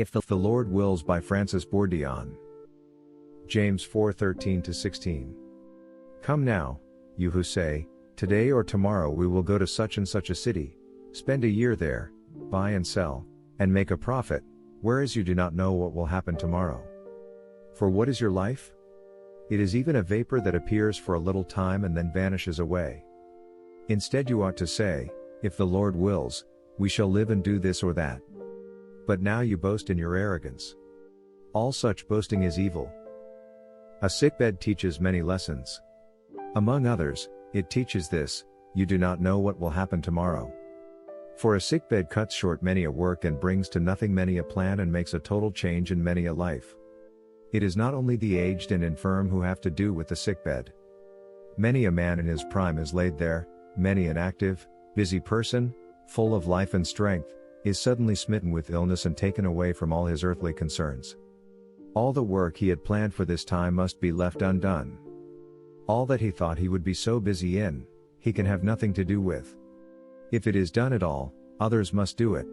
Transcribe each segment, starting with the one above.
If the Lord Wills by Francis Bourdillon. James 4:13-16. Come now, you who say, today or tomorrow we will go to such and such a city, spend a year there, buy and sell, and make a profit, whereas you do not know what will happen tomorrow. For what is your life? It is even a vapor that appears for a little time and then vanishes away. Instead you ought to say, if the Lord wills, we shall live and do this or that. But now you boast in your arrogance. All such boasting is evil. A sickbed teaches many lessons. Among others, it teaches this: you do not know what will happen tomorrow. For a sickbed cuts short many a work and brings to nothing many a plan and makes a total change in many a life. It is not only the aged and infirm who have to do with the sickbed. Many a man in his prime is laid there, many an active, busy person, full of life and strength, is suddenly smitten with illness and taken away from all his earthly concerns. All the work he had planned for this time must be left undone. All that he thought he would be so busy in, he can have nothing to do with. If it is done at all, others must do it.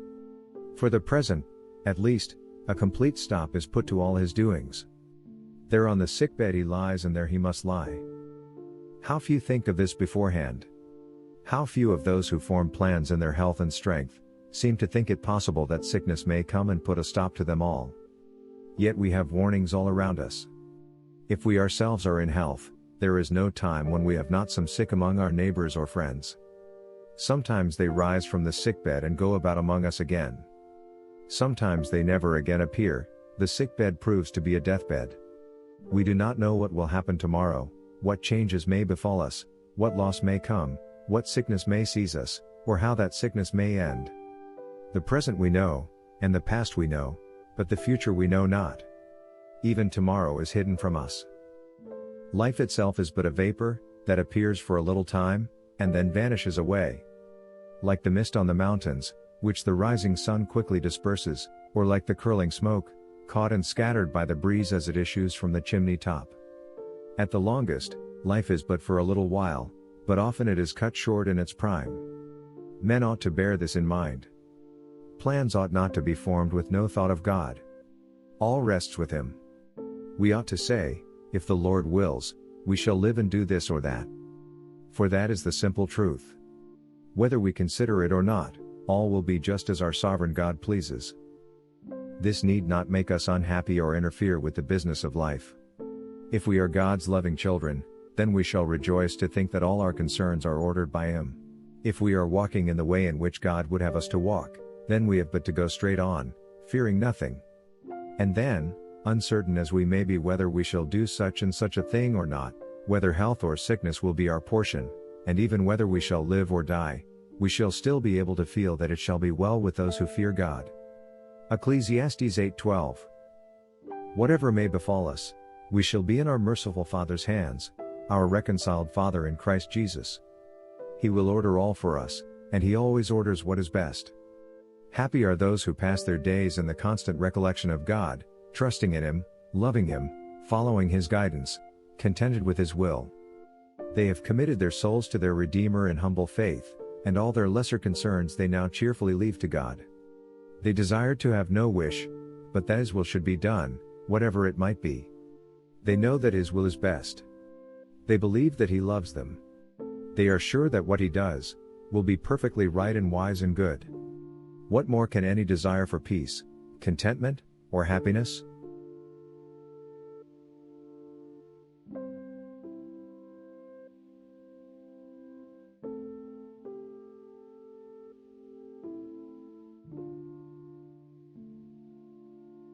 For the present, at least, a complete stop is put to all his doings. There on the sickbed he lies and there he must lie. How few think of this beforehand! How few of those who form plans in their health and strength, seem to think it possible that sickness may come and put a stop to them all. Yet we have warnings all around us. If we ourselves are in health, there is no time when we have not some sick among our neighbors or friends. Sometimes they rise from the sickbed and go about among us again. Sometimes they never again appear, the sickbed proves to be a deathbed. We do not know what will happen tomorrow, what changes may befall us, what loss may come, what sickness may seize us, or how that sickness may end. The present we know, and the past we know, but the future we know not. Even tomorrow is hidden from us. Life itself is but a vapor, that appears for a little time, and then vanishes away. Like the mist on the mountains, which the rising sun quickly disperses, or like the curling smoke, caught and scattered by the breeze as it issues from the chimney top. At the longest, life is but for a little while, but often it is cut short in its prime. Men ought to bear this in mind. Plans ought not to be formed with no thought of God. All rests with Him. We ought to say, if the Lord wills, we shall live and do this or that. For that is the simple truth. Whether we consider it or not, all will be just as our sovereign God pleases. This need not make us unhappy or interfere with the business of life. If we are God's loving children, then we shall rejoice to think that all our concerns are ordered by Him. If we are walking in the way in which God would have us to walk, then we have but to go straight on, fearing nothing. And then, uncertain as we may be whether we shall do such and such a thing or not, whether health or sickness will be our portion, and even whether we shall live or die, we shall still be able to feel that it shall be well with those who fear God. Ecclesiastes 8:12. Whatever may befall us, we shall be in our merciful Father's hands, our reconciled Father in Christ Jesus. He will order all for us, and He always orders what is best. Happy are those who pass their days in the constant recollection of God, trusting in Him, loving Him, following His guidance, contented with His will. They have committed their souls to their Redeemer in humble faith, and all their lesser concerns they now cheerfully leave to God. They desire to have no wish, but that His will should be done, whatever it might be. They know that His will is best. They believe that He loves them. They are sure that what He does, will be perfectly right and wise and good. What more can any desire for peace, contentment, or happiness?